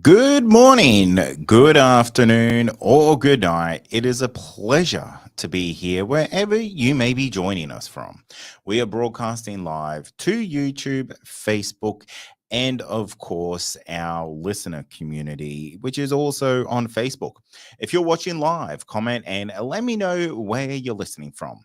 Good morning, good afternoon, or good night. It is a pleasure to be here wherever you may be joining us from. We are broadcasting live to YouTube, Facebook, and of course, our listener community, which is also on Facebook. If you're watching live, comment and let me know where you're listening from.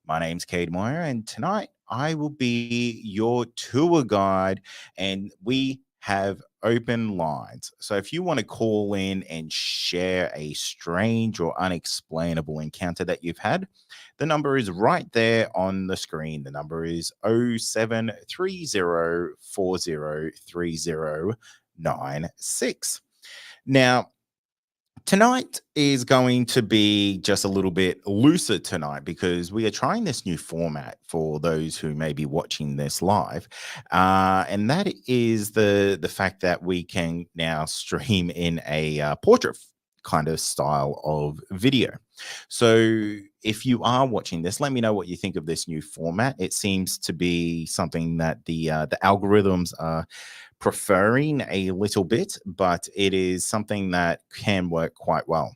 My name's Cade Moyer, and tonight I will be your tour guide, and we have open lines. So if you want to call in and share a strange or unexplainable encounter that you've had, the number is right there on the screen. The number is 0730403096. Now, tonight is going to be just a little bit looser tonight because we are trying this new format for those who may be watching this live. And that is the fact that we can now stream in a portrait kind of style of video. So if you are watching this, let me know what you think of this new format. It seems to be something that the algorithms are preferring a little bit, but it is something that can work quite well.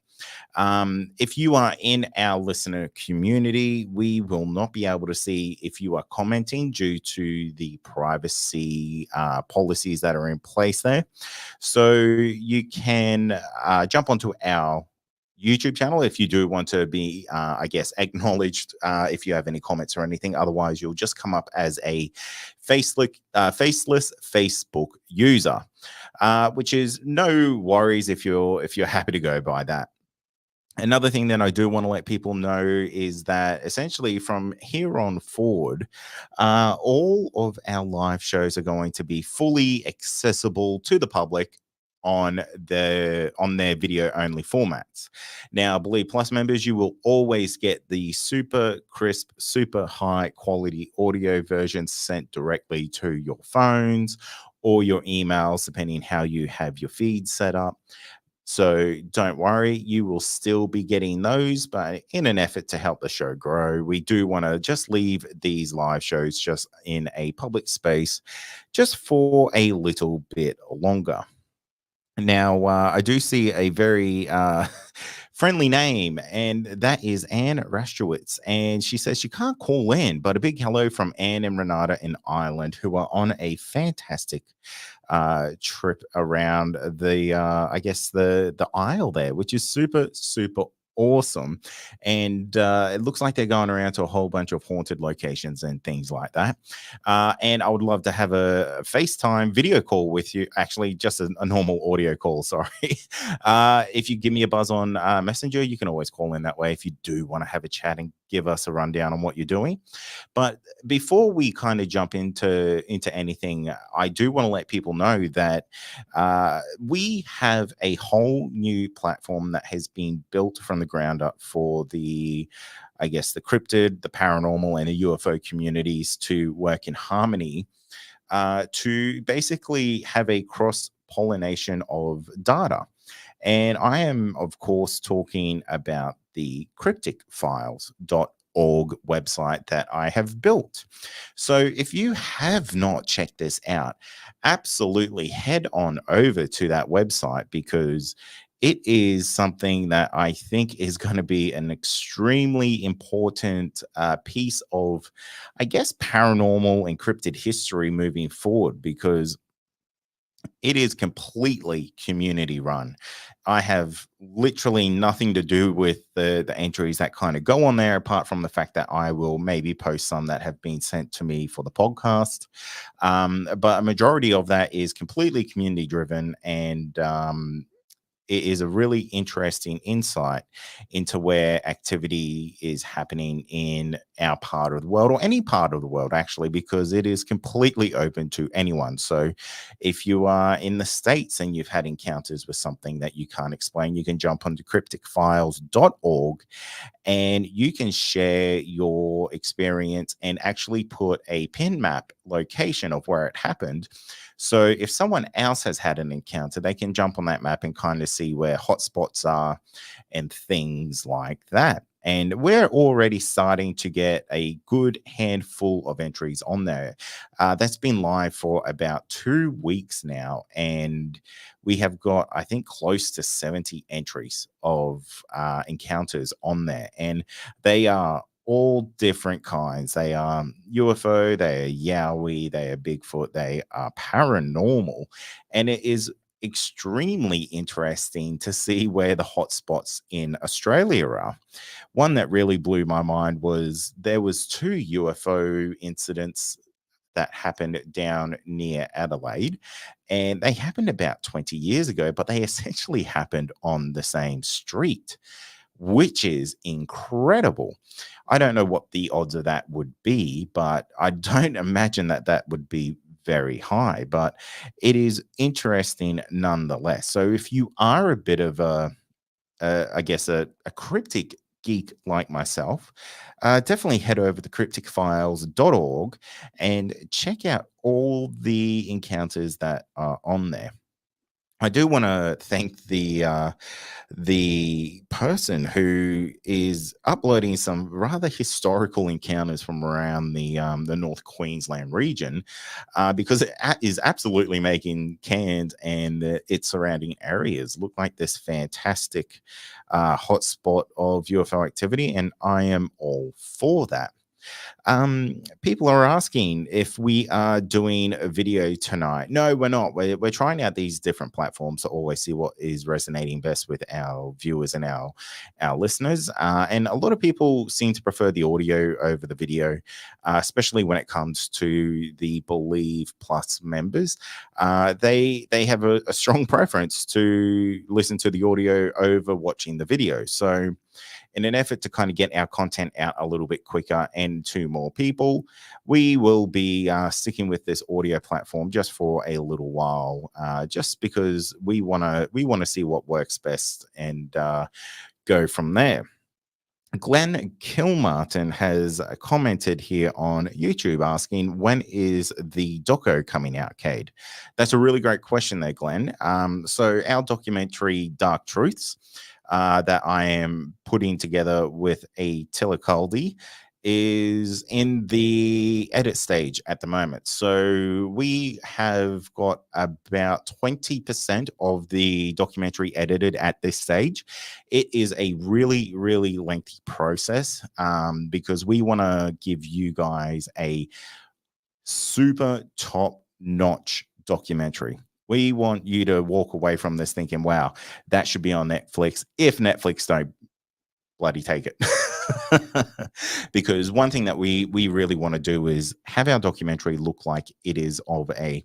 If you are in our listener community, we will not be able to see if you are commenting due to the privacy policies that are in place there. So you can jump onto our YouTube channel if you do want to be, I guess, acknowledged if you have any comments or anything. Otherwise, you'll just come up as a faceless Facebook user, which is no worries if you're happy to go by that. Another thing that I do want to let people know is that essentially from here on forward, all of our live shows are going to be fully accessible to the public on their video only formats. Now, Believe Plus members, you will always get the super crisp, super high quality audio versions sent directly to your phones or your emails, depending how you have your feed set up. So don't worry, you will still be getting those, but in an effort to help the show grow, we do want to just leave these live shows just in a public space just for a little bit longer. Now, I do see a very friendly name, and that is Anne Rastrowitz. And she says she can't call in, but a big hello from Anne and Renata in Ireland, who are on a fantastic trip around the, I guess, the Isle there, which is super, super awesome. And it looks like they're going around to a whole bunch of haunted locations and things like that. And I would love to have a FaceTime video call with you. Actually, just a normal audio call. Sorry. If you give me a buzz on Messenger, you can always call in that way if you do want to have a chat and give us a rundown on what you're doing. But before we kind of jump into anything, I do want to let people know that we have a whole new platform that has been built from the ground up for the, I guess, the cryptid, the paranormal, and the UFO communities to work in harmony, to basically have a cross pollination of data. And I am, of course, talking about the crypticfiles.org website that I have built. So if you have not checked this out, absolutely head on over to that website, because it is something that I think is going to be an extremely important piece of, I guess, paranormal encrypted history moving forward, because it is completely community run. I have literally nothing to do with the entries that kind of go on there, apart from the fact that I will maybe post some that have been sent to me for the podcast. But a majority of that is completely community driven, and it is a really interesting insight into where activity is happening in our part of the world, or any part of the world, actually, because it is completely open to anyone. So if you are in the States and you've had encounters with something that you can't explain, you can jump onto crypticfiles.org and you can share your experience and actually put a pin map location of where it happened. So if someone else has had an encounter, they can jump on that map and kind of see where hotspots are and things like that. And we're already starting to get a good handful of entries on there. That's been live for about 2 weeks now. And we have got, I think, close to 70 entries of encounters on there. And they are all different kinds. They are UFO, they are Yowie, they are Bigfoot, they are paranormal. And it is extremely interesting to see where the hotspots in Australia are. One that really blew my mind was there was 2 UFO incidents that happened down near Adelaide, and they happened about 20 years ago, but they essentially happened on the same street, which is incredible. I don't know what the odds of that would be, but I don't imagine that that would be very high, but it is interesting nonetheless. So if you are a bit of I guess, a cryptic geek like myself, definitely head over to crypticfiles.org and check out all the encounters that are on there. I do want to thank the person who is uploading some rather historical encounters from around the North Queensland region, because it is absolutely making Cairns and its surrounding areas look like this fantastic hotspot of UFO activity, and I am all for that. People are asking if we are doing a video tonight. No, we're not. We're trying out these different platforms to always see what is resonating best with our viewers and our listeners. And a lot of people seem to prefer the audio over the video, especially when it comes to the Believe Plus members. They have a strong preference to listen to the audio over watching the video. So in an effort to kind of get our content out a little bit quicker and to more people, we will be sticking with this audio platform just for a little while, just because we want to see what works best and go from there. Glenn Kilmartin has commented here on YouTube asking, when is the doco coming out, Cade? That's a really great question there, Glenn. So our documentary, Dark Truths, that I am putting together with a Telecaldi, is in the edit stage at the moment. So we have got about 20% of the documentary edited at this stage. It is a really, really lengthy process, because we want to give you guys a super top notch documentary. We want you to walk away from this thinking, wow, that should be on Netflix, if Netflix don't bloody take it. Because one thing that we really want to do is have our documentary look like it is of an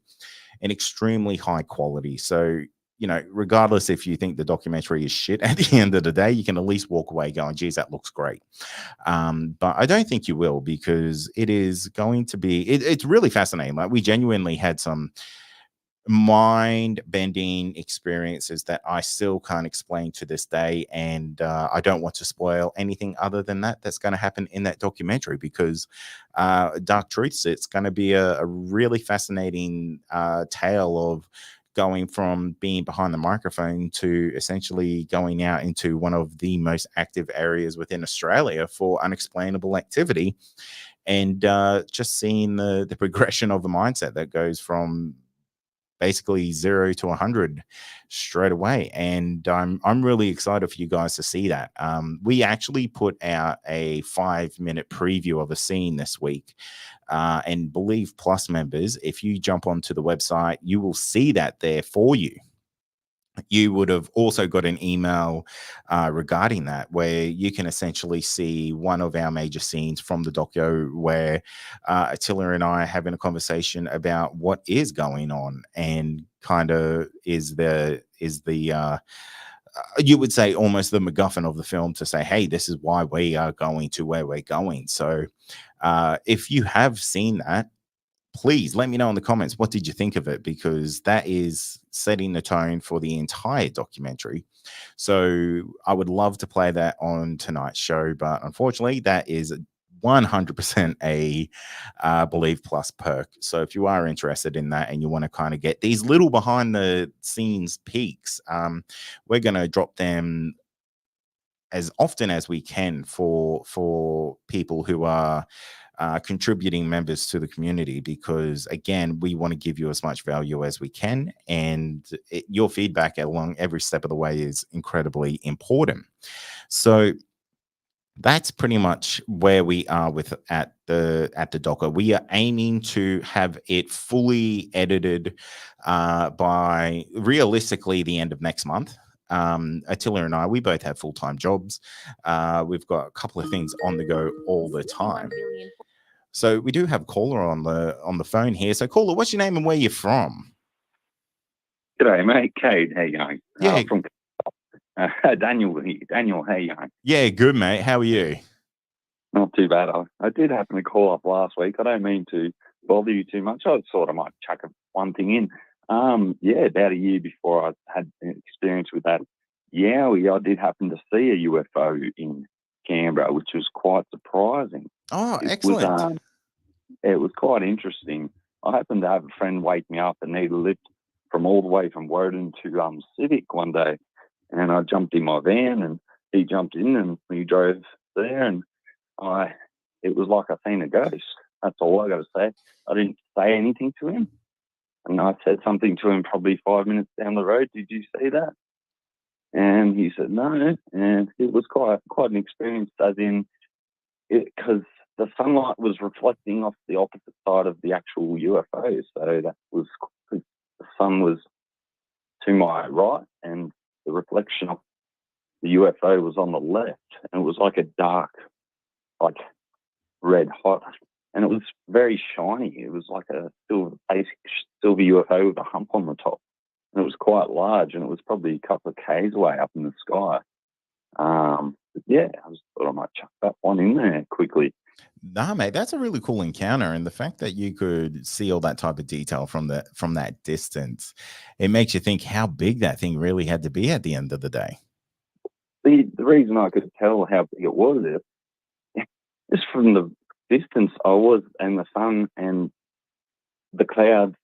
extremely high quality. So, you know, regardless if you think the documentary is shit, at the end of the day, you can at least walk away going, geez, that looks great. But I don't think you will, because it is going to be, it's really fascinating. Like, we genuinely had some mind-bending experiences that I still can't explain to this day, and I don't want to spoil anything other than that's going to happen in that documentary, because Dark Truths, it's going to be a really fascinating tale of going from being behind the microphone to essentially going out into one of the most active areas within Australia for unexplainable activity, and just seeing the progression of the mindset that goes from basically 0 to 100 straight away. And I'm really excited for you guys to see that. We actually put out a 5-minute preview of a scene this week, and Believe Plus members, if you jump onto the website, you will see that there for you. You would have also got an email regarding that, where you can essentially see one of our major scenes from the doco, where Attila and I are having a conversation about what is going on, and kind of is the you would say almost the MacGuffin of the film, to say, hey, this is why we are going to where we're going. So if you have seen that, please let me know in the comments, what did you think of it? Because that is setting the tone for the entire documentary. So I would love to play that on tonight's show, but unfortunately that is 100% a Believe Plus perk. So if you are interested in that and you want to kind of get these little behind the scenes peeks, we're going to drop them as often as we can for people who are contributing members to the community, because again, we want to give you as much value as we can, and your feedback along every step of the way is incredibly important. So that's pretty much where we are with at the docker. We are aiming to have it fully edited by realistically the end of next month. Attila and I, we both have full-time jobs. We've got a couple of things on the go all the time. So we do have a caller on the phone here. So caller, what's your name and where you're from? G'day, mate. Cade, how you going? Yeah. From Daniel here. Daniel, how you going? Yeah, good, mate. How are you? Not too bad. I did happen to call up last week. I don't mean to bother you too much. I thought I might chuck one thing in. Yeah, about a year before I had an experience with that Yowie, I did happen to see a UFO in Canberra, which was quite surprising. Oh, excellent. It was quite interesting. I happened to have a friend wake me up, and he lived from all the way from Woden to Civic one day, and I jumped in my van and he jumped in, and we drove there, and it was like I seen a ghost. That's all I got to say. I didn't say anything to him, and I said something to him probably 5 minutes down the road. Did you see that? And he said no, and it was quite an experience, as in because the sunlight was reflecting off the opposite side of the actual UFO, so that was the sun was to my right, and the reflection of the UFO was on the left, and it was like a dark, like red hot, and it was very shiny. It was like a basic silver UFO with a hump on the top, and it was quite large, and it was probably a couple of k's away up in the sky. But yeah, I just thought I might chuck that one in there quickly. Nah, mate, that's a really cool encounter, and the fact that you could see all that type of detail from that distance, it makes you think how big that thing really had to be at the end of the day. The reason I could tell how big it was just from the distance I was, and the sun and the clouds.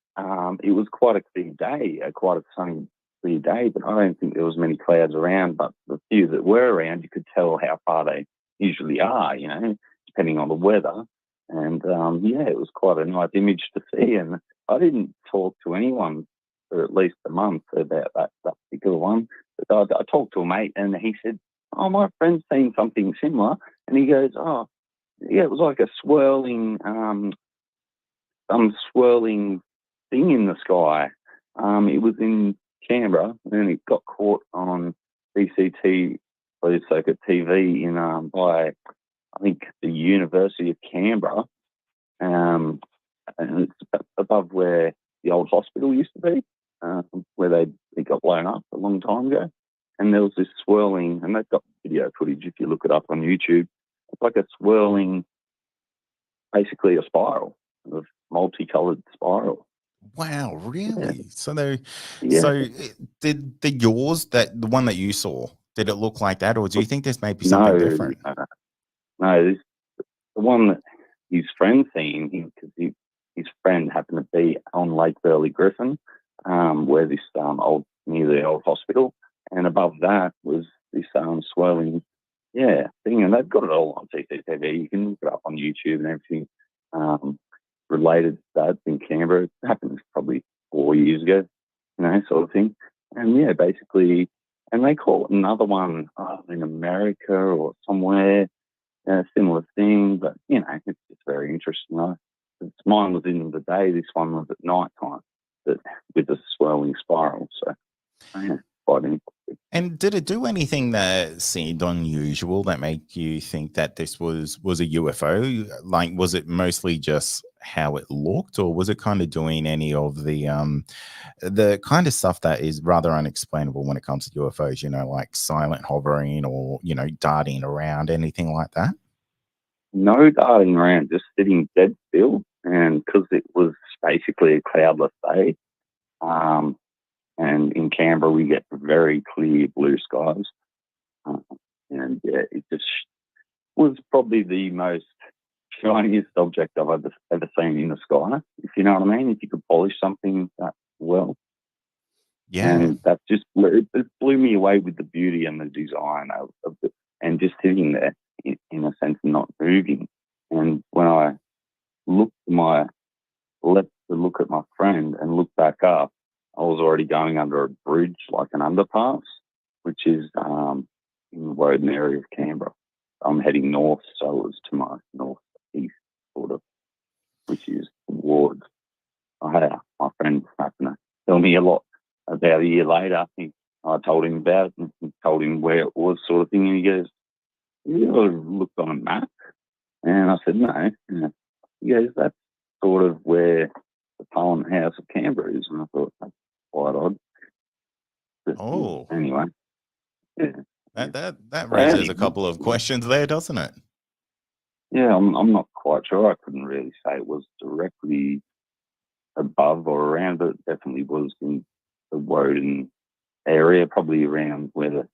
It was quite a clear day, quite a sunny, clear day, but I don't think there was many clouds around. But the few that were around, you could tell how far they usually are, depending on the weather. And yeah, it was quite a nice image to see. And I didn't talk to anyone for at least a month about that particular one. But I talked to a mate, and he said, "Oh, my friend's seen something similar." And he goes, "Oh, yeah, it was like a swirling, some swirling thing in the sky. It was in Canberra, and it got caught on BCT, closed circuit TV, by, I think, the University of Canberra, and it's above where the old hospital used to be, where it got blown up a long time ago. And there was this swirling, and they've got video footage if you look it up on YouTube. It's like a swirling, basically a spiral, a multicolored spiral." Wow, really? Yeah. So Yeah. did the one that you saw, did it look like that, or do you think there's maybe something No, different? no, the one that his friend seen, because his friend happened to be on Lake Burley Griffin, where this near the old hospital, and above that was this swirling, thing, and they've got it all on CCTV. You can look it up on YouTube and everything. Related to that in Canberra, it happened probably 4 years ago, sort of thing. And yeah, basically, and they call it another one in America or somewhere, similar thing. But it's just very interesting. Mine was in the day. This one was at night time, but with a swirling spiral. So yeah, quite interesting. And did it do anything that seemed unusual that made you think that this was a UFO? Like, was it mostly just how it looked, or was it kind of doing any of the kind of stuff that is rather unexplainable when it comes to UFOs, like silent hovering or, darting around, anything like that? No darting around, just sitting dead still. And because it was basically a cloudless day, and in Canberra we get very clear blue skies, and yeah, it just was probably the most shiniest object I've ever seen in the sky, if you know what I mean. If you could polish something that well. Yeah. And that just it blew me away with the beauty and the design of it, and just sitting there in a sense, not moving. And when I left to look at my friend and looked back up, I was already going under a bridge, like an underpass, which is in the Woden area of Canberra. I'm heading north, so it was to my northeast, sort of, which is towards. I had my friend happened to tell me a lot about a year later. I told him about it and told him where it was, sort of thing, and he goes, "You ever looked on a map?" And I said, "No." He goes, "That's sort of where the Parliament House of Canberra is." And I thought, that's quite odd. But, Oh, anyway, yeah. that raises a couple of questions there, doesn't it? Yeah, I'm not quite sure. I couldn't really say it was directly above or around, but it definitely was in the Woden area, probably around where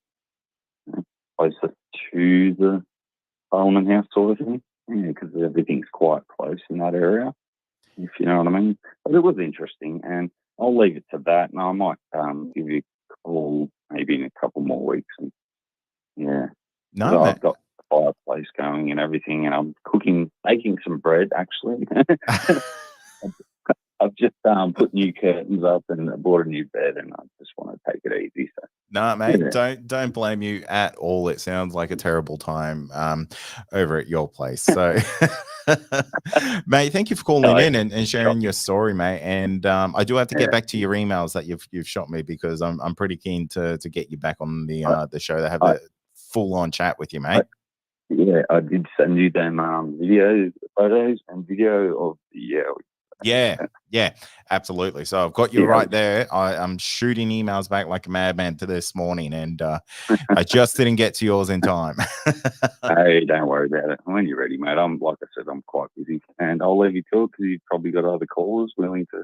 the closer to the Parliament House sort of thing. Yeah, because everything's quite close in that area, if you know what I mean. But it was interesting, and I'll leave it to that, and I might give you a call maybe in a couple more weeks. And yeah, No, I've got the fireplace going and everything, and I'm baking some bread actually. I've just put new curtains up and bought a new bed, and I just want to take it easy. So. No, mate, don't blame you at all. It sounds like a terrible time over at your place. So, mate, thank you for calling in and sharing your story, mate. And I do have to get back to your emails that you've shot me, because I'm pretty keen to get you back on the show to have a full on chat with you, mate. I did send you them video photos and video of the Yeah, yeah, absolutely. So I've got you right there. I'm shooting emails back like a madman to this morning, and I just didn't get to yours in time. Hey, don't worry about it. When you're ready, mate. I'm like I said, I'm quite busy, and I'll leave you to it because you've probably got other callers willing to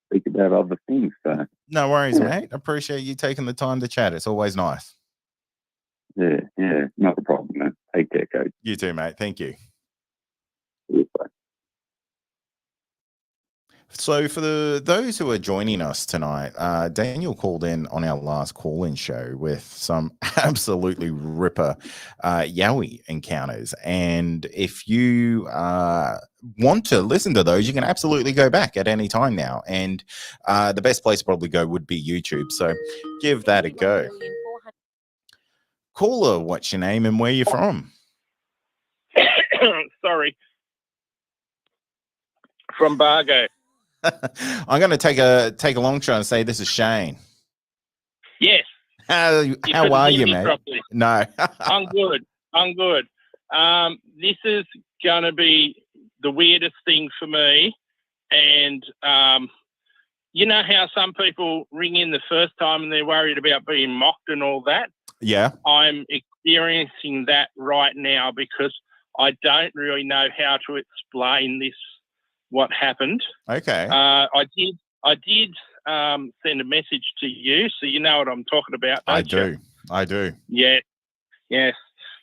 speak about other things. So no worries, mate. Appreciate you taking the time to chat. It's always nice. Yeah, not a problem, man. Take care, coach. You too, mate. Thank you. Bye. So for those who are joining us tonight, Daniel called in on our last call-in show with some absolutely ripper Yowie encounters. And if you want to listen to those, you can absolutely go back at any time now. And the best place to probably go would be YouTube. So give that a go. Caller, what's your name and where you're from? Sorry. From Bargo. I'm going to take a long shot and say this is Shane. Yes. How are you, mate? Properly. No. I'm good. This is going to be the weirdest thing for me. And you know how some people ring in the first time and they're worried about being mocked and all that? Yeah. I'm experiencing that right now because I don't really know how to explain this, what happened. Okay. I did send a message to you, so you know what I'm talking about, don't you? I do. Yeah. Yes.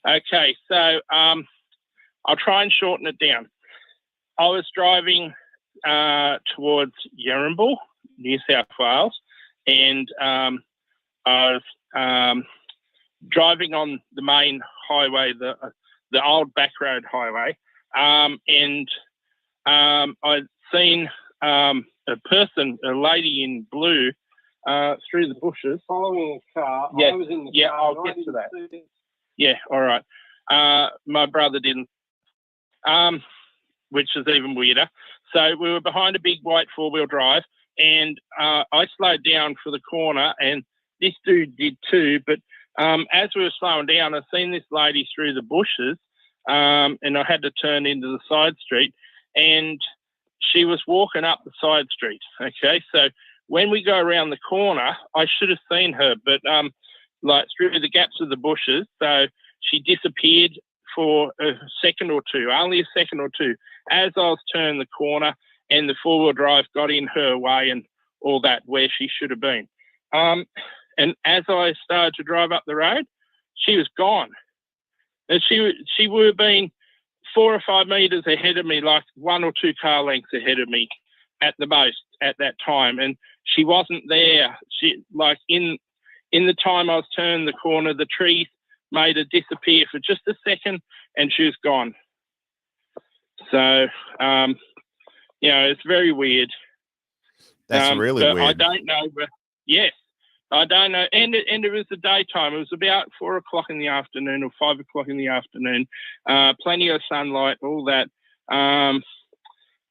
Okay, so I'll try and shorten it down. I was driving towards Yarramble, New South Wales, and I was driving on the main highway, the old back road highway, and I'd seen a person, a lady in blue, through the bushes. Following a car. Yeah, I was in the car. I'll get to that. Yeah, all right. My brother didn't, which is even weirder. So we were behind a big white four-wheel drive, and I slowed down for the corner, and this dude did too. But as we were slowing down, I seen this lady through the bushes, and I had to turn into the side street, and she was walking up the side street. Okay, so when we go around the corner, I should have seen her, but like through the gaps of the bushes. So she disappeared for a second or two, only a second or two, as I was turning the corner, and the four-wheel drive got in her way and all that, where she should have been. And as I started to drive up the road, she was gone. And she would have been 4 or 5 meters ahead of me, like 1 or 2 car lengths ahead of me at the most at that time. And she wasn't there. She, like in the time I was turning the corner, the trees made her disappear for just a second, and she was gone. So, you know, it's very weird. That's really weird. I don't know. But yes, I don't know. And it was the daytime. It was about 4 o'clock in the afternoon or 5 o'clock in the afternoon. Plenty of sunlight, all that,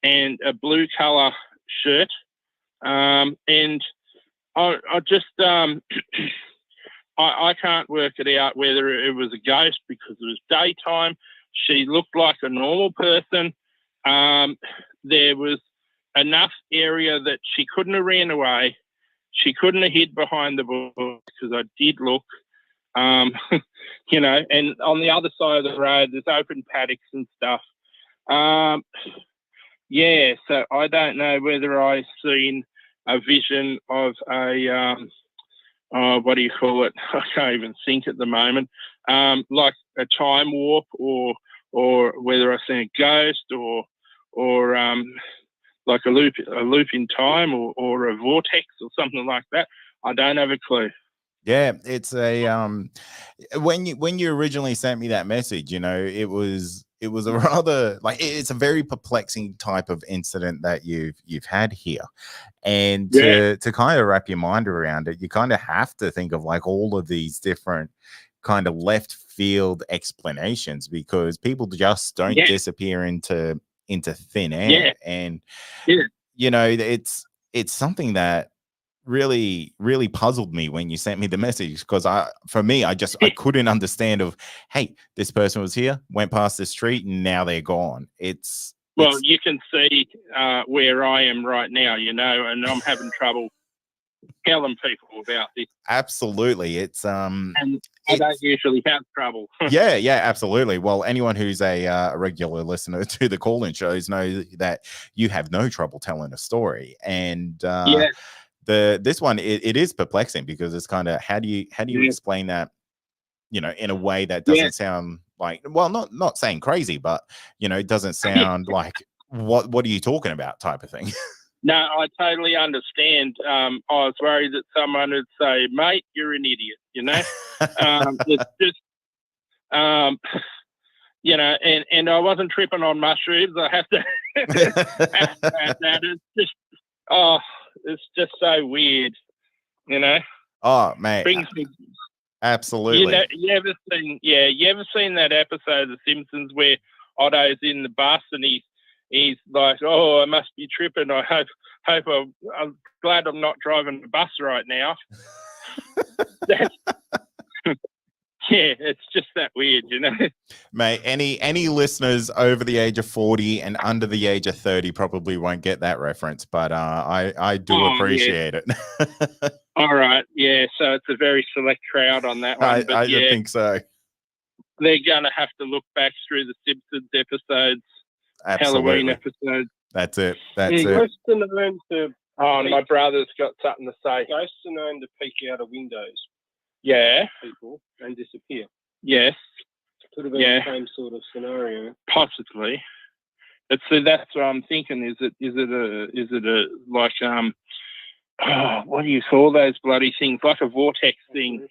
and a blue colour shirt. And I just I can't work it out whether it was a ghost because it was daytime. She looked like a normal person. There was enough area that she couldn't have ran away. She couldn't have hid behind the bush because I did look, you know, and on the other side of the road, there's open paddocks and stuff. Yeah, so I don't know whether I've seen a vision of a, what do you call it? I can't even think at the moment. Like a time warp, or whether I've seen a ghost, or like a loop in time, or a vortex or something like that. I don't have a clue. Yeah, it's a when you originally sent me that message, you know, it was a rather, like, it's a very perplexing type of incident that you've had here. And to kind of wrap your mind around it, you kind of have to think of like all of these different kind of left field explanations, because people just don't disappear into thin air. And you know, it's something that really puzzled me when you sent me the message, because I couldn't understand of, hey, this person was here, went past the street, and now they're gone. It's Well, you can see where I am right now, and I'm having trouble telling people about this. Absolutely. And I don't usually have trouble. yeah, absolutely. Well, anyone who's a regular listener to the call-in shows know that you have no trouble telling a story. And this one, it is perplexing because it's kind of how do you explain that, in a way that doesn't sound like, well, not saying crazy, but it doesn't sound like what are you talking about type of thing. No, I totally understand. I was worried that someone would say, "Mate, you're an idiot," It's just, and I wasn't tripping on mushrooms. I have to that. It's just so weird, Oh, man. Brings me. Absolutely. You ever seen that episode of The Simpsons where Otto's in the bus and he's like, "Oh, I must be tripping. I hope I'm glad I'm not driving the bus right now." It's just that weird, Mate, any listeners over the age of 40 and under the age of 30 probably won't get that reference, but I do appreciate it. All right, so it's a very select crowd on that one. I think so. They're going to have to look back through the Simpsons episodes, Absolutely. Halloween episodes. That's it. Ghosts are known to. My brother's got something to say. Ghosts are known to peek out of windows. Yeah. People and disappear. Yes. Could have been the same sort of scenario. Possibly. But see, that's what I'm thinking. Is it a like what do you call those bloody things? Like a vortex thing?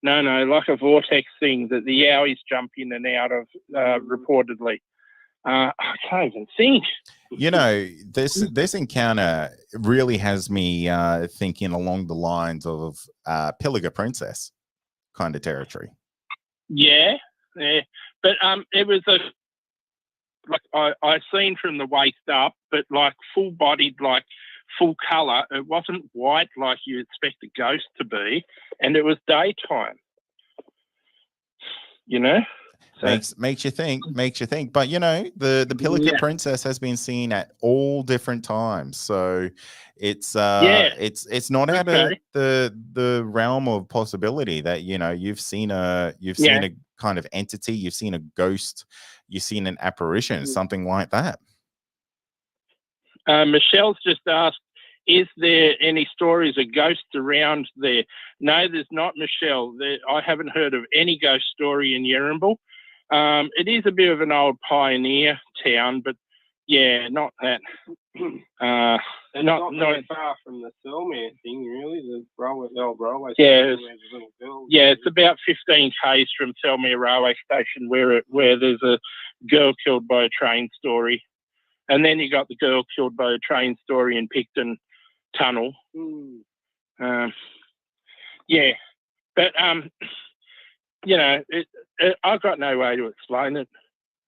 No, like a vortex thing that the Yowies jump in and out of reportedly. I can't even think. This encounter really has me thinking along the lines of Pilliga Princess kind of territory. Yeah. But it was I seen from the waist up, but like full bodied, like full colour. It wasn't white like you expect a ghost to be, and it was daytime. So, makes you think. But the Pilliga Princess has been seen at all different times, so it's not out of the realm of possibility that you've seen a kind of entity, you've seen a ghost, you've seen an apparition, something like that. Michelle's just asked, is there any stories of ghosts around there? No, there's not, Michelle. I haven't heard of any ghost story in Yerrimble. It is a bit of an old pioneer town, but not that. not very far from the Thelmere thing, really. The old railway station. Yeah, it's about 15 k's from Thelmere railway station, where there's a girl killed by a train story, and then you got the girl killed by a train story in Picton Tunnel. But I've got no way to explain it.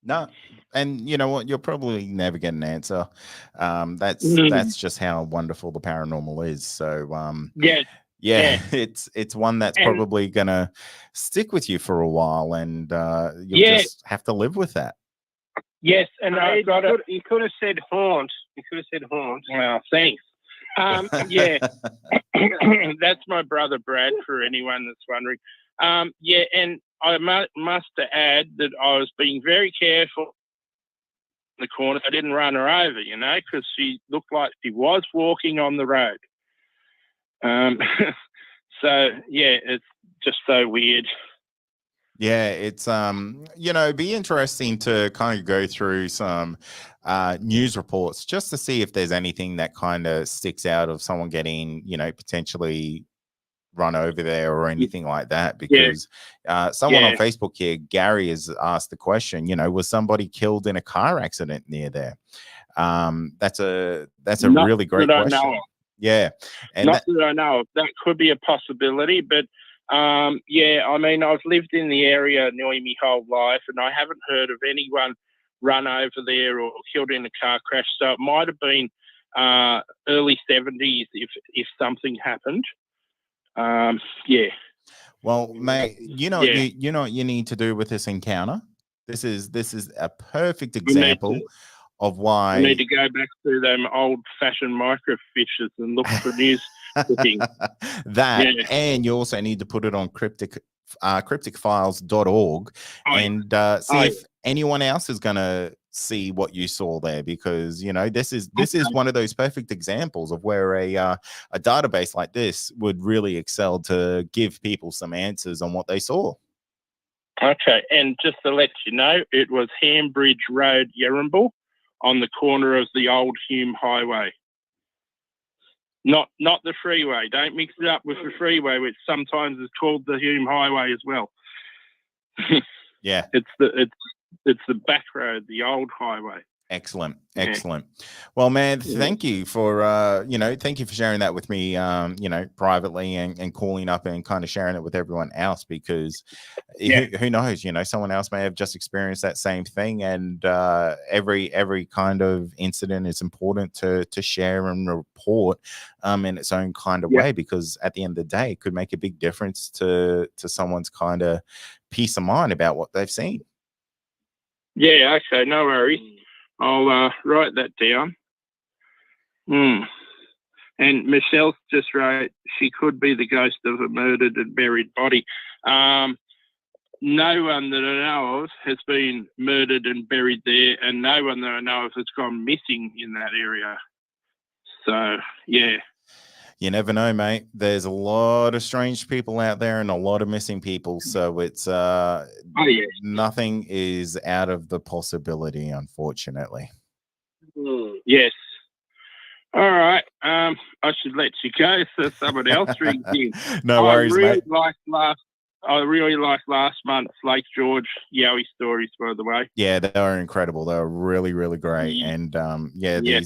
No, and you know what? You'll probably never get an answer. That's just how wonderful the paranormal is. So, it's one that's probably gonna stick with you for a while, and you'll just have to live with that. Yes, and you could have said haunt. You could have said haunt. Well, thanks. That's my brother Brad, for anyone that's wondering. And I must add that I was being very careful in the corner. I didn't run her over, because she looked like she was walking on the road. So it's just so weird. Yeah, it's be interesting to kind of go through some news reports just to see if there's anything that kind of sticks out of someone getting, potentially run over there or anything like that, because someone on Facebook here, Gary, has asked the question, was somebody killed in a car accident near there? That's a really great question. Yeah, and that I know of. That could be a possibility, but I mean, I've lived in the area nearly my whole life, and I haven't heard of anyone run over there or killed in a car crash. So it might have been early 70s if something happened. Well, mate, you know what you need to do with this encounter. This is a perfect example of I need why to go back to them old-fashioned microfishes and look for news clippings. that, Yeah. and you also need to put it on crypticfiles.org Oh, yeah. and see Oh, if anyone else is going to see what you saw there, because this is Okay. one of those perfect examples of where a database like this would really excel to give people some answers on what they saw. Okay, and just to let you know, it was Hambridge Road, Yarramble, on the corner of the old Hume Highway. Not the freeway. Don't mix it up with the freeway, which sometimes is called the Hume Highway as well. Yeah. It's the back road, the old highway. Excellent. Yeah. Well, man, Yeah. thank you for thank you for sharing that with me, privately, and calling up and kind of sharing it with everyone else, because who knows, someone else may have just experienced that same thing, and every kind of incident is important to share and report in its own kind of way, because at the end of the day, it could make a big difference to someone's kind of peace of mind about what they've seen. Yeah, okay, no worries. I'll write that down. And Michelle's just wrote, she could be the ghost of a murdered and buried body. No one that I know of has been murdered and buried there, and no one that I know of has gone missing in that area. So, yeah. You never know, mate. There's a lot of strange people out there and a lot of missing people. So it's nothing is out of the possibility, unfortunately. Yes. All right. I should let you go so someone else rings in. No worries, mate. I really liked last month's Lake George Yowie stories, by the way. Yeah, they were incredible. They were really, really great. And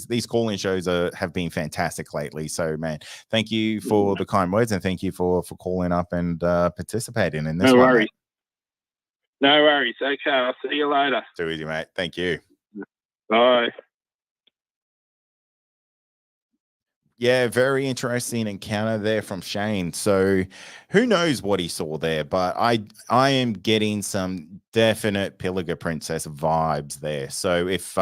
these call-in shows have been fantastic lately. So, man, thank you for the kind words, and thank you for calling up and participating in this No one. worries. Mate. No worries. Okay, I'll see you later. Too easy, mate. Thank you. Bye. Yeah, very interesting encounter there from Shane. So who knows what he saw there, but I am getting some definite Pilliga Princess vibes there. So if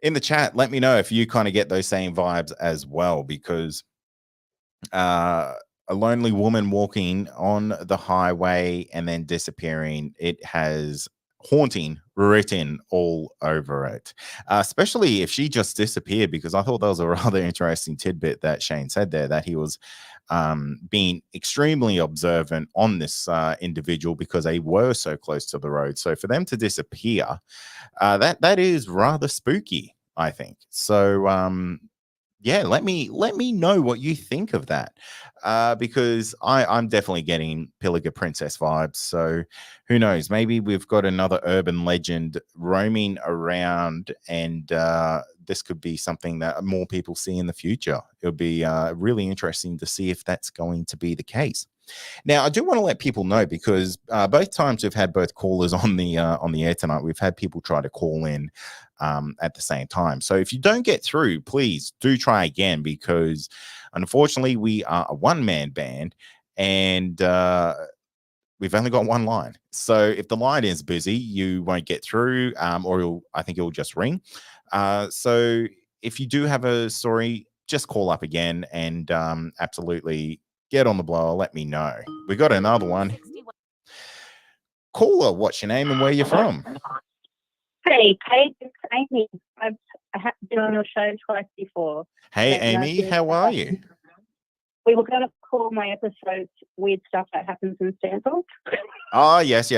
in the chat, let me know if you kind of get those same vibes as well, because a lonely woman walking on the highway and then disappearing, it has haunting written all over it, especially if she just disappeared, because I thought that was a rather interesting tidbit that Shane said there, that he was being extremely observant on this individual because they were so close to the road. So for them to disappear, that is rather spooky, I think. So yeah, let me know what you think of that, because I'm definitely getting Pilliga Princess vibes. So who knows? Maybe we've got another urban legend roaming around, and this could be something that more people see in the future. It'll be really interesting to see if that's going to be the case. Now, I do want to let people know, because both times we've had both callers on the air tonight, we've had people try to call in at the same time. So if you don't get through, please do try again, because unfortunately we are a one-man band, and we've only got one line. So if the line is busy, you won't get through, or I think it'll just ring. So if you do have a story, just call up again and absolutely get on the blower. Let me know. We got another one. Caller, what's your name and where you're from? Hey, Kate, it's Amy. I've been on your show twice before. Hey, Amy, how are you? We were going to call my episodes Weird Stuff That Happens in Stanford. Oh, yes.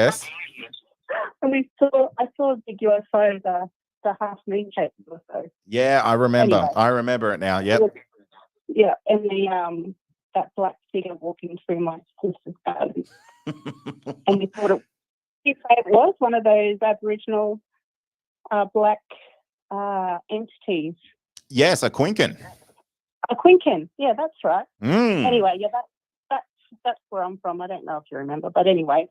And I saw a big UFO, the half moon shape UFO. Yeah, I remember. Anyway. I remember it now. Yep. Yeah, and that black figure walking through my sister's garden. And we thought it was one of those Aboriginal black entities. Yes, a Quincan. A Quincan, yeah, that's right. Mm. Anyway, yeah, that's where I'm from. I don't know if you remember, but anyway,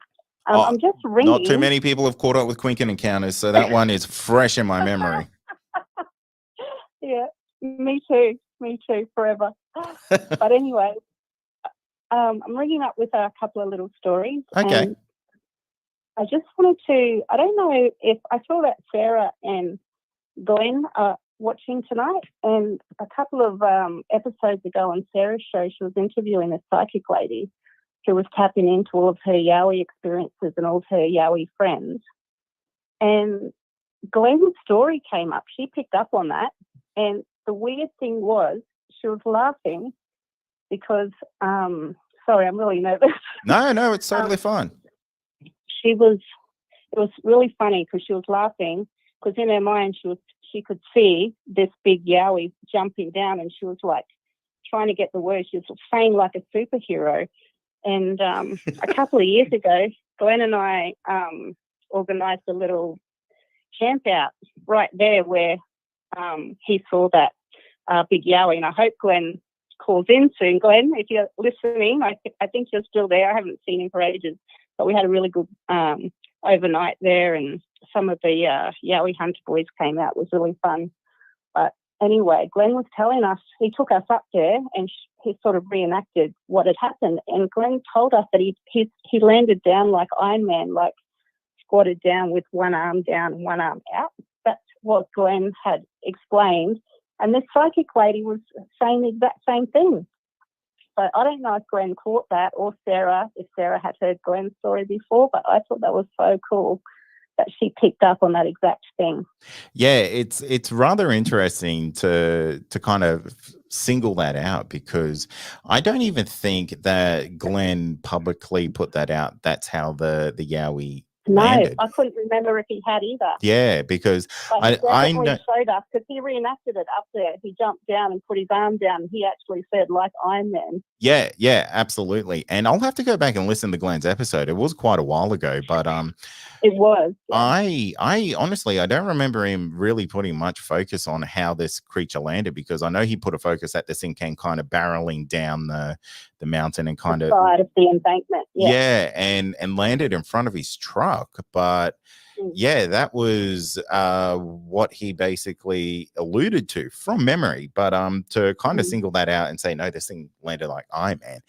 I'm just ringing. Not too many people have caught up with Quincan encounters, so that one is fresh in my memory. Yeah, me too, forever. But anyway, I'm ringing up with a couple of little stories. Okay. And I just wanted to, I don't know if I saw that Sarah and Glenn watching tonight. And a couple of episodes ago on Sarah's show, she was interviewing a psychic lady who was tapping into all of her Yowie experiences and all of her Yowie friends. And Glenn's story came up. She picked up on that. And the weird thing was she was laughing because, sorry, I'm really nervous. No, it's totally fine. It was really funny because she was laughing because in her mind she could see this big Yowie jumping down, and she was like trying to get the words. She was saying like a superhero. And a couple of years ago, Glenn and I organised a little camp out right there where he saw that big Yowie. And I hope Glenn calls in soon. Glenn, if you're listening, I think you're still there. I haven't seen him for ages, but we had a really good overnight there, and some of the Yowie Hunter boys came out. It was really fun. But anyway, Glenn was telling us, he took us up there and he sort of reenacted what had happened. And Glenn told us that he landed down like Iron Man, like squatted down with one arm down and one arm out. That's what Glenn had explained. And this psychic lady was saying the exact same thing. So I don't know if Glenn caught that, or Sarah, if Sarah had heard Glenn's story before, but I thought that was so cool that she picked up on that exact thing. Yeah, it's rather interesting to kind of single that out, because I don't even think that Glenn publicly put that out. That's how the Yowie landed. I couldn't remember if he had either. Yeah, because but he I definitely know. showed us, because he reenacted it up there. He jumped down and put his arm down, and he actually said like Iron Man. Yeah, absolutely. And I'll have to go back and listen to Glenn's episode. It was quite a while ago, but it was. Yeah. I honestly, I don't remember him really putting much focus on how this creature landed, because I know he put a focus that this thing came kind of barreling down the mountain and kind the of side of the embankment. yeah, and landed in front of his truck. But yeah, that was what he basically alluded to from memory. But to kind of single that out and say, no, this thing landed like Iron Man,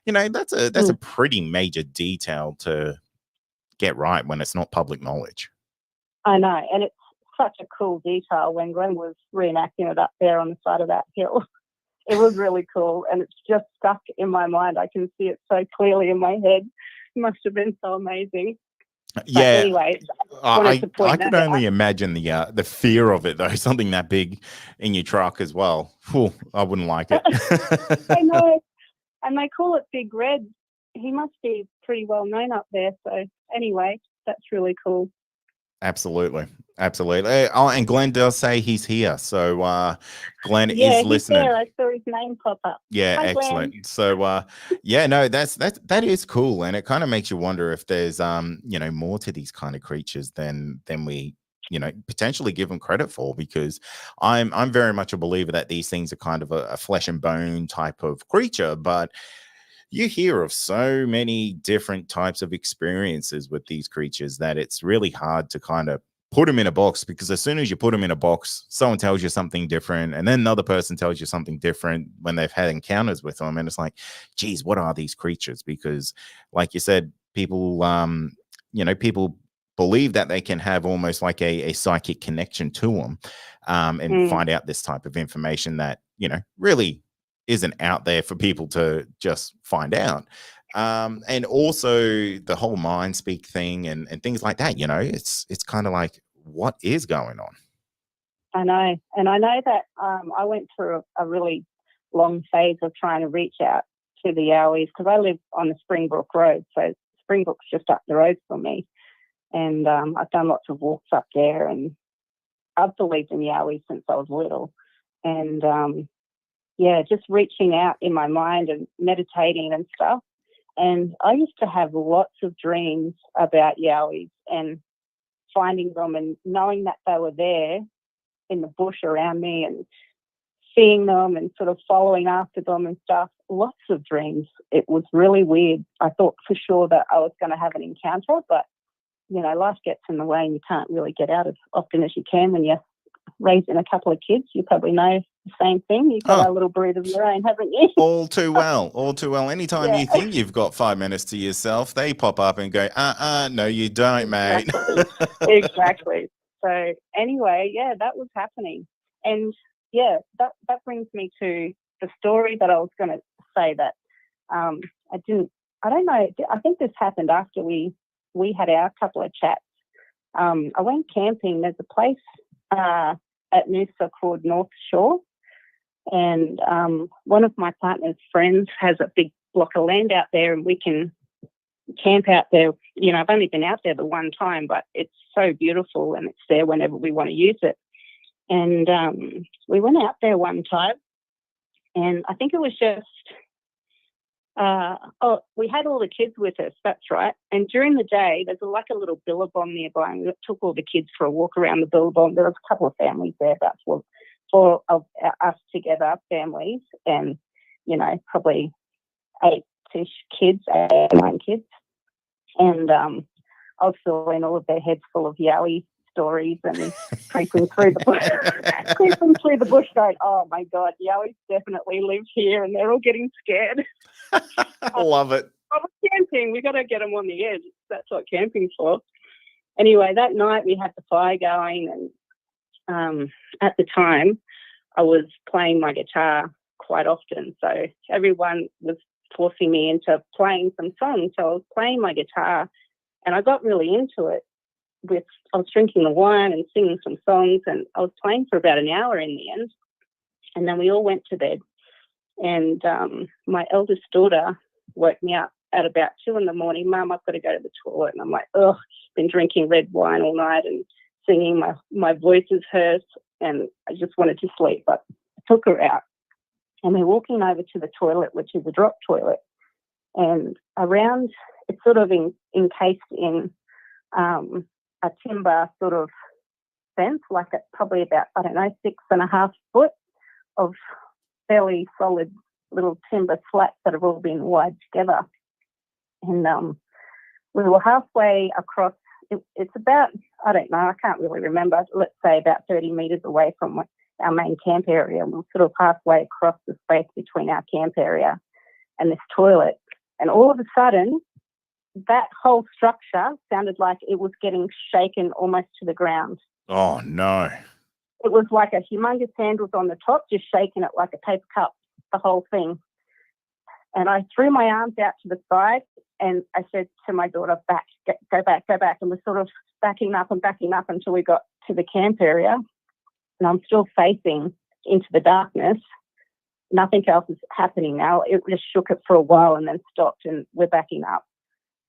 you know, that's a pretty major detail to get right when it's not public knowledge. I know, and it's such a cool detail when Glenn was reenacting it up there on the side of that hill. It was really cool, and it's just stuck in my mind. I can see it so clearly in my head. It must have been so amazing. Yeah. But anyway, I could only imagine the fear of it, though. Something that big in your truck as well. Whew, I wouldn't like it. I know, and they call it Big Red. He must be pretty well known up there. So anyway, that's really cool. Absolutely. Oh, and Glenn does say he's here. So Glenn is listening. There. I saw his name pop up. Yeah, Hi, excellent. Glenn. So yeah, no, that is cool. And it kind of makes you wonder if there's you know, more to these kind of creatures than we, you know, potentially give them credit for, because I'm very much a believer that these things are kind of a flesh and bone type of creature, but you hear of so many different types of experiences with these creatures that it's really hard to kind of put them in a box, because as soon as you put them in a box, someone tells you something different, and then another person tells you something different when they've had encounters with them. And it's like, geez, what are these creatures? Because like you said, people, you know, people believe that they can have almost like a psychic connection to them and find out this type of information that, you know, really isn't out there for people to just find out. And also the whole mind speak thing and things like that, you know, it's kind of like, what is going on? I know. And I know that I went through a really long phase of trying to reach out to the Yowies, because I live on the Springbrook Road. So Springbrook's just up the road from me. And I've done lots of walks up there, and I've believed in Yowies since I was little. And yeah, just reaching out in my mind and meditating and stuff. And I used to have lots of dreams about Yowies and finding them and knowing that they were there in the bush around me and seeing them and sort of following after them and stuff. Lots of dreams. It was really weird. I thought for sure that I was going to have an encounter, but, you know, life gets in the way and you can't really get out as often as you can when you're raising a couple of kids. You probably know the same thing. You've got a little brood of your own, haven't you? All too well. Anytime you think you've got 5 minutes to yourself, they pop up and go, no, you don't, mate. Exactly. So anyway, yeah, that was happening. And yeah, that brings me to the story that I was going to say that I don't know, I think this happened after we had our couple of chats. I went camping. There's a place at Noosa called North Shore, and one of my partner's friends has a big block of land out there, and we can camp out there. You know, I've only been out there the one time, but it's so beautiful, and it's there whenever we want to use it. And we went out there one time, and I think it was just, we had all the kids with us, that's right. And during the day, there's like a little billabong nearby, and we took all the kids for a walk around the billabong. There was a couple of families there, about four of us together, families, and, you know, probably 8-ish kids, 8 or 9 kids. And I was filling all of their heads full of Yowie stories and creeping through the bush going, oh my God, Yowies definitely live here, and they're all getting scared. I love it. I was camping. We got to get them on the edge. That's what camping's for. Anyway, that night we had the fire going, and at the time I was playing my guitar quite often, so everyone was forcing me into playing some songs. So I was playing my guitar, and I got really into it. I was drinking the wine and singing some songs, and I was playing for about an hour in the end. And then we all went to bed. And my eldest daughter woke me up at about 2 a.m. Mum, I've got to go to the toilet. And I'm like, oh, been drinking red wine all night and singing. My voice is hurt, and I just wanted to sleep. But I took her out, and we're walking over to the toilet, which is a drop toilet. And around, it's sort of encased in a timber sort of fence, like it's probably about, 6.5 foot of fairly solid little timber slats that have all been wired together. And we were halfway across. It's about, I can't really remember, let's say about 30 metres away from our main camp area. We were sort of halfway across the space between our camp area and this toilet. And all of a sudden, that whole structure sounded like it was getting shaken almost to the ground. Oh, no. It was like a humongous hand was on the top, just shaking it like a paper cup, the whole thing. And I threw my arms out to the side, and I said to my daughter, go back. And we're sort of backing up until we got to the camp area. And I'm still facing into the darkness. Nothing else is happening now. It just shook it for a while and then stopped, and we're backing up.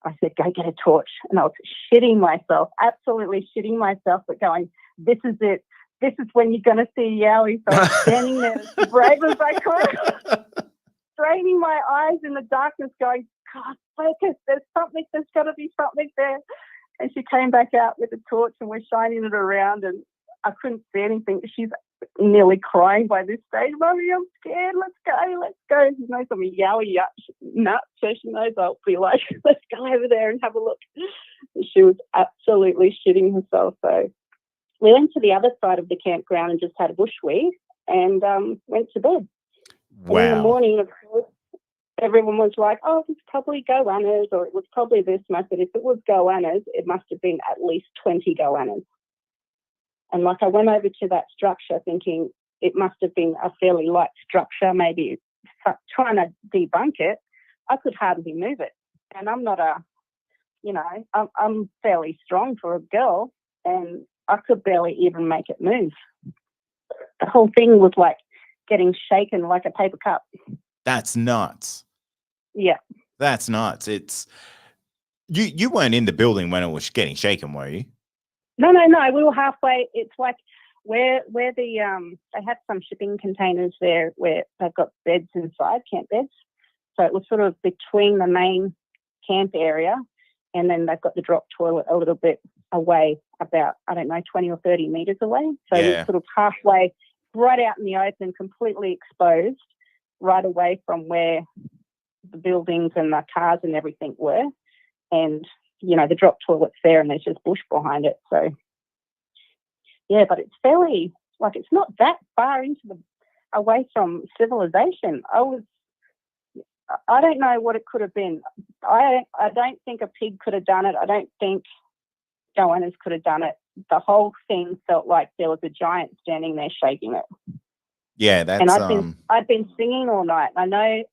I said, go get a torch. And I was shitting myself, absolutely shitting myself, but going, this is it. This is when you're going to see Yowie. So I was standing there as brave as I could, straining my eyes in the darkness, going, God, focus, there's got to be something there. And she came back out with a torch, and we're shining it around, and I couldn't see anything. She's nearly crying by this stage. Mommy, I'm scared. Let's go. She knows I'm a Yowie nut, so she knows I'll be like, let's go over there and have a look. And she was absolutely shitting herself. So we went to the other side of the campground and just had a bushwee and went to bed. Wow. And in the morning, of course, everyone was like, oh, it was probably goannas, or it was probably this much. But if it was goannas, it must have been at least 20 goannas. And like I went over to that structure thinking it must have been a fairly light structure, maybe trying to debunk it. I could hardly move it. And I'm not I'm fairly strong for a girl, and I could barely even make it move. The whole thing was like getting shaken like a paper cup. That's nuts. Yeah. That's nuts. It's you weren't in the building when it was getting shaken, were you? No. We were halfway. It's like where the they had some shipping containers there where they've got beds inside, camp beds. So it was sort of between the main camp area, and then they've got the drop toilet a little bit away, about 20 or 30 meters away. So we're sort of halfway, right out in the open, completely exposed, right away from where the buildings and the cars and everything were. And the drop toilet's there, and there's just bush behind it. So, yeah, but it's fairly, it's not that far away from civilization. I don't know what it could have been. I don't think a pig could have done it. I don't think goannas could have done it. the whole thing felt like there was a giant standing there shaking it. Yeah, that's And I've been singing all night. I know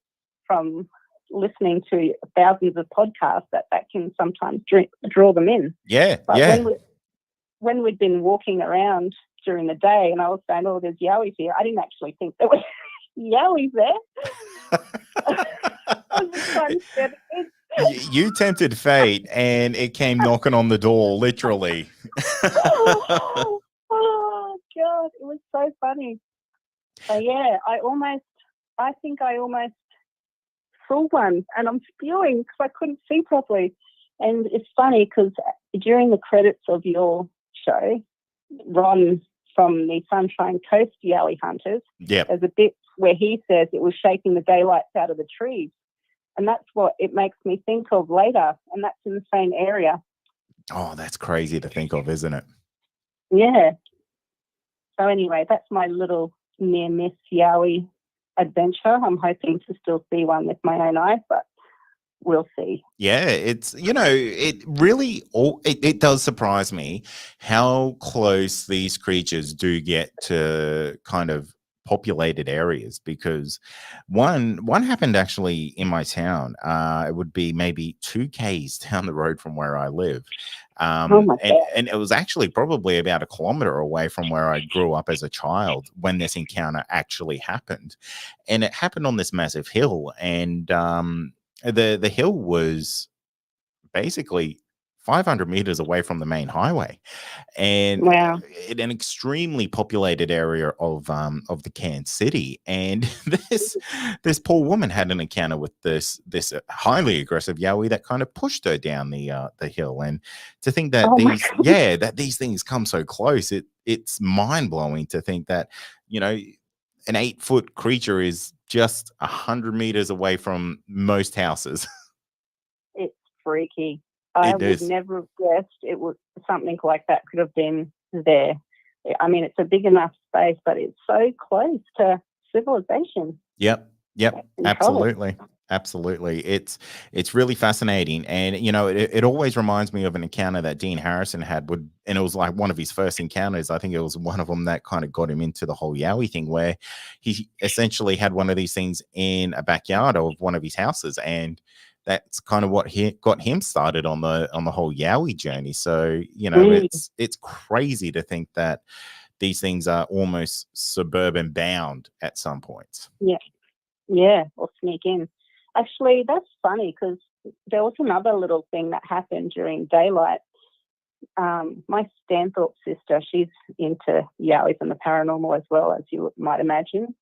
from listening to thousands of podcasts that can sometimes draw them in. yeah, But yeah. when we'd been walking around during the day and I was saying, oh, there's Yowies here, I didn't actually think there was Yowies there. I was just trying to get it. You tempted fate and it came knocking on the door, literally. Oh, God, it was so funny. So, yeah, I think I almost saw one and I'm spewing because I couldn't see properly. And it's funny because during the credits of your show, Ron from the Sunshine Coast Yowie Hunters, there's a bit where he says it was shaking the daylights out of the trees. And that's what it makes me think of later. And that's in the same area. Oh, that's crazy to think of, isn't it? Yeah. So anyway, that's my little near-miss Yowie adventure. I'm hoping to still see one with my own eyes, but we'll see. Yeah, it's, it really, it does surprise me how close these creatures do get to kind of populated areas, because one happened actually in my town. It would be maybe 2 k's down the road from where I live. And it was actually probably about 1 kilometer away from where I grew up as a child when this encounter actually happened. And it happened on this massive hill, and the hill was basically 500 meters away from the main highway, and in an extremely populated area of the Cairns city. And this poor woman had an encounter with this highly aggressive Yowie that kind of pushed her down the hill. And to think that these things come so close, it's mind blowing to think that an 8-foot creature is just 100 meters away from most houses. It's freaky. I would never have guessed it was something like that could have been there. I mean, it's a big enough space, but it's so close to civilization. Yep. Absolutely. It's really fascinating. And, it always reminds me of an encounter that Dean Harrison had and it was like one of his first encounters. I think it was one of them that kind of got him into the whole Yowie thing, where he essentially had one of these things in a backyard of one of his houses. And that's kind of what got him started on the whole Yowie journey. So, it's crazy to think that these things are almost suburban bound at some points. Yeah, or sneak in. Actually, that's funny because there was another little thing that happened during daylight. My Stanthorpe sister, she's into Yowies and the paranormal as well, as you might imagine.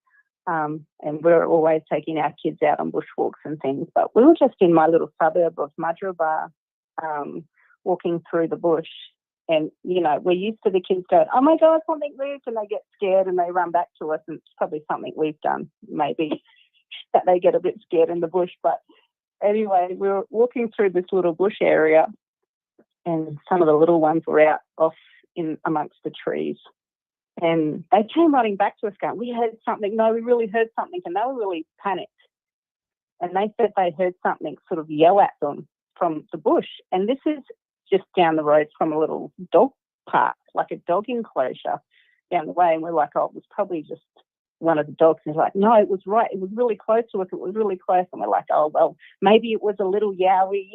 And we're always taking our kids out on bushwalks and things. But we were just in my little suburb of Mudgeeraba, walking through the bush. And, we're used to the kids going, oh, my God, something moved, and they get scared and they run back to us. And it's probably something we've done, maybe, that they get a bit scared in the bush. But anyway, we were walking through this little bush area, and some of the little ones were out off in amongst the trees. And they came running back to us going, we heard something. No, we really heard something. And they were really panicked. And they said they heard something sort of yell at them from the bush. And this is just down the road from a little dog park, like a dog enclosure down the way. And we're like, oh, it was probably just one of the dogs. And he's like, no, it was right. It was really close to us. It was really close. And we're like, oh, well, maybe it was a little Yowie,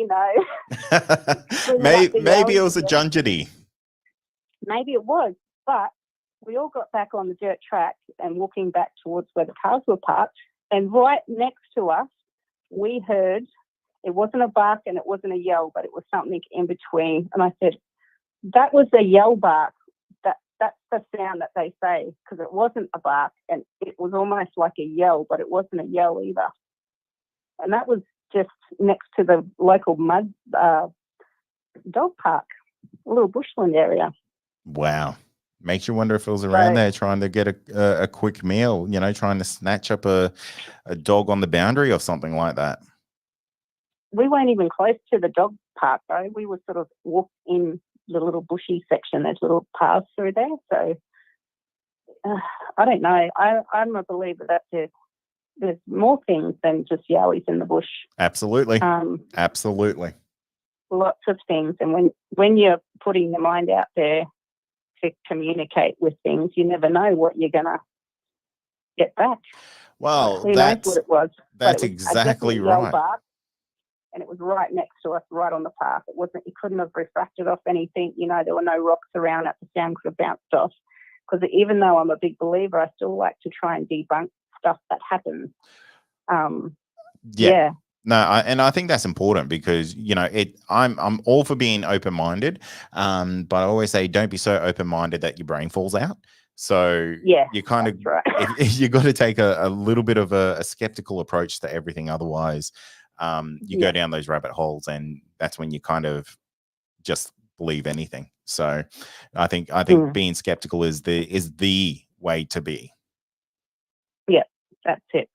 maybe it was a Junjity. Maybe it was. But we all got back on the dirt track and walking back towards where the cars were parked. And right next to us, we heard, it wasn't a bark and it wasn't a yell, but it was something in between. And I said, that was a yell bark. That's the sound that they say, because it wasn't a bark and it was almost like a yell, but it wasn't a yell either. And that was just next to the local mud dog park, a little bushland area. Wow. Makes you wonder if it was around there trying to get a quick meal, trying to snatch up a dog on the boundary or something like that. We weren't even close to the dog park, though. We were sort of walked in the little bushy section. There's little paths through there. So I don't know. I'm a believer that there's more things than just Yowies in the bush. Absolutely. Absolutely. Lots of things. And when you're putting your mind out there to communicate with things. You never know what you're going to get back. Well, Who knows what it was? That's But it was a exactly definite yell right. bark, and it was right next to us, right on the path. It couldn't have refracted off anything. You know, there were no rocks around that the sound could have bounced off. Because even though I'm a big believer, I still like to try and debunk stuff that happens. Yeah. No, I think that's important because, you know, I'm all for being open-minded, but I always say don't be so open-minded that your brain falls out. So you kind of right. you got to take a little bit of a skeptical approach to everything. Otherwise, you go down those rabbit holes, and that's when you kind of just believe anything. So I think being skeptical is the way to be. Yeah, that's it.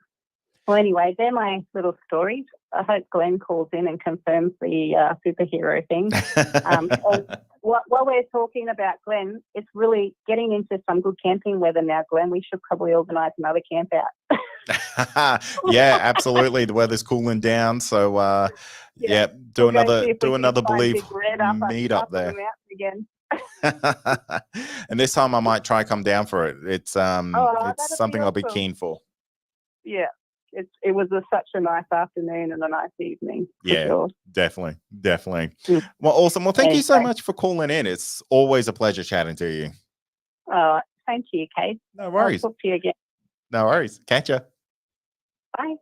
Well, anyway, they're my little stories. I hope Glenn calls in and confirms the superhero thing. And while we're talking about Glenn, it's really getting into some good camping weather now, Glenn. We should probably organise another camp out. Yeah, absolutely. The weather's cooling down, so do another belief meet up there. Again. And this time I might try come down for it. It's something I'll be keen for. Yeah. It was such a nice afternoon and a nice evening. Yeah, sure. Definitely. Well, awesome. Well, thank you so much for calling in. It's always a pleasure chatting to you. Thank you, Kate. No worries. I'll talk to you again. No worries. Catch ya. Bye.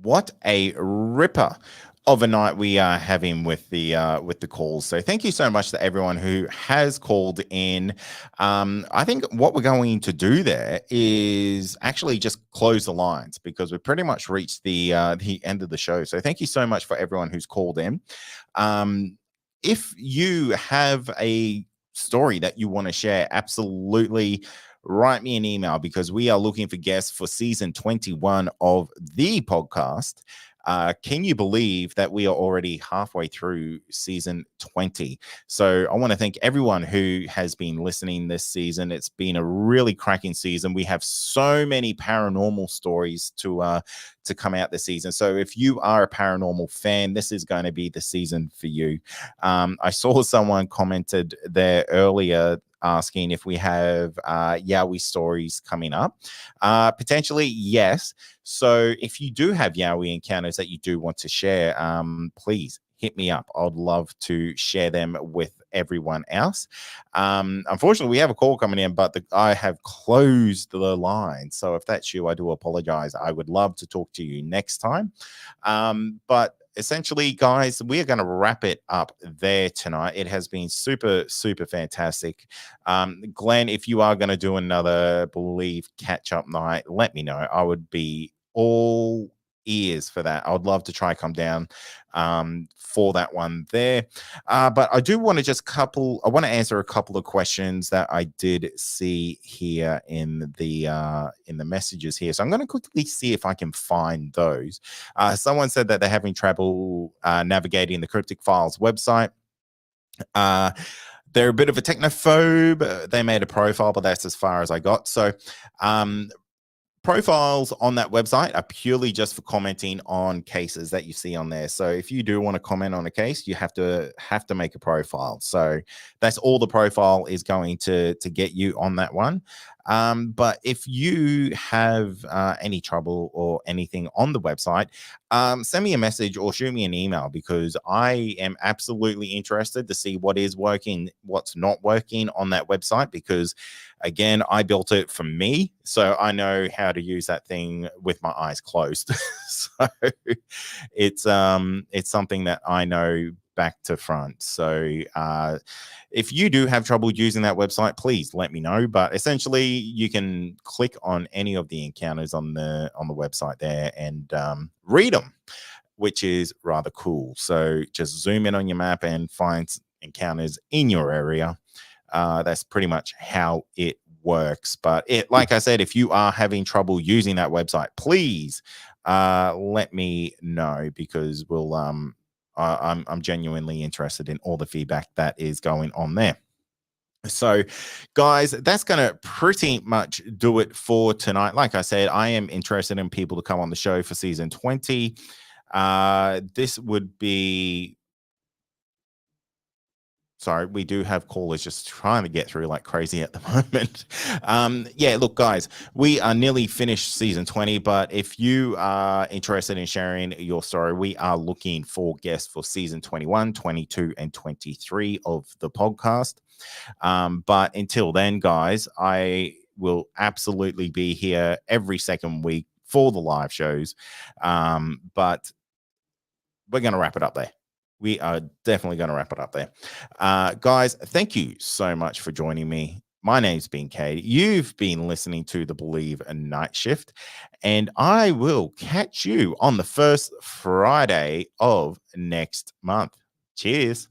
What a ripper of a night we are having with the calls. So thank you so much to everyone who has called in. I think what we're going to do there is actually just close the lines because we've pretty much reached the end of the show. So thank you so much for everyone who's called in. If you have a story that you want to share, absolutely write me an email because we are looking for guests for season 21 of the podcast. Can you believe that we are already halfway through season 20? So I want to thank everyone who has been listening this season. It's been a really cracking season. We have so many paranormal stories to come out this season. So if you are a paranormal fan, this is going to be the season for you. I saw someone commented there earlier asking if we have Yowie stories coming up. Potentially, yes. So if you do have Yowie encounters that you do want to share, please hit me up. I'd love to share them with everyone else. Unfortunately, we have a call coming in, but I have closed the line. So if that's you, I do apologize. I would love to talk to you next time. But essentially, guys, we are going to wrap it up there tonight. It has been super, super fantastic. Glenn, if you are going to do another Believe catch-up night, let me know. I would be all ears for that. I would love to try come down for that one there. But I do want to I want to answer a couple of questions that I did see here in the messages here. So I'm going to quickly see if I can find those. Someone said that they're having trouble navigating the Cryptic Files website. They're a bit of a technophobe. They made a profile, but that's as far as I got. So profiles on that website are purely just for commenting on cases that you see on there. So if you do want to comment on a case, you have to make a profile. So that's all the profile is going to get you on that one. But if you have any trouble or anything on the website, send me a message or shoot me an email because I am absolutely interested to see what is working, what's not working on that website because again, I built it for me, so I know how to use that thing with my eyes closed. So it's something that I know back to front. So if you do have trouble using that website, please let me know. But essentially, you can click on any of the encounters on the website there and read them, which is rather cool. So just zoom in on your map and find encounters in your area. That's pretty much how it works. But like I said, if you are having trouble using that website, please let me know because I'm genuinely interested in all the feedback that is going on there. So guys, that's going to pretty much do it for tonight. Like I said, I am interested in people to come on the show for season 20. This would be Sorry, we do have callers just trying to get through like crazy at the moment. Yeah, look, guys, we are nearly finished season 20, but if you are interested in sharing your story, we are looking for guests for season 21, 22, and 23 of the podcast. But until then, guys, I will absolutely be here every second week for the live shows. But we're going to wrap it up there. We are definitely going to wrap it up there. Guys, thank you so much for joining me. My name's been Cade. You've been listening to the Believe Night Shift, and I will catch you on the first Friday of next month. Cheers.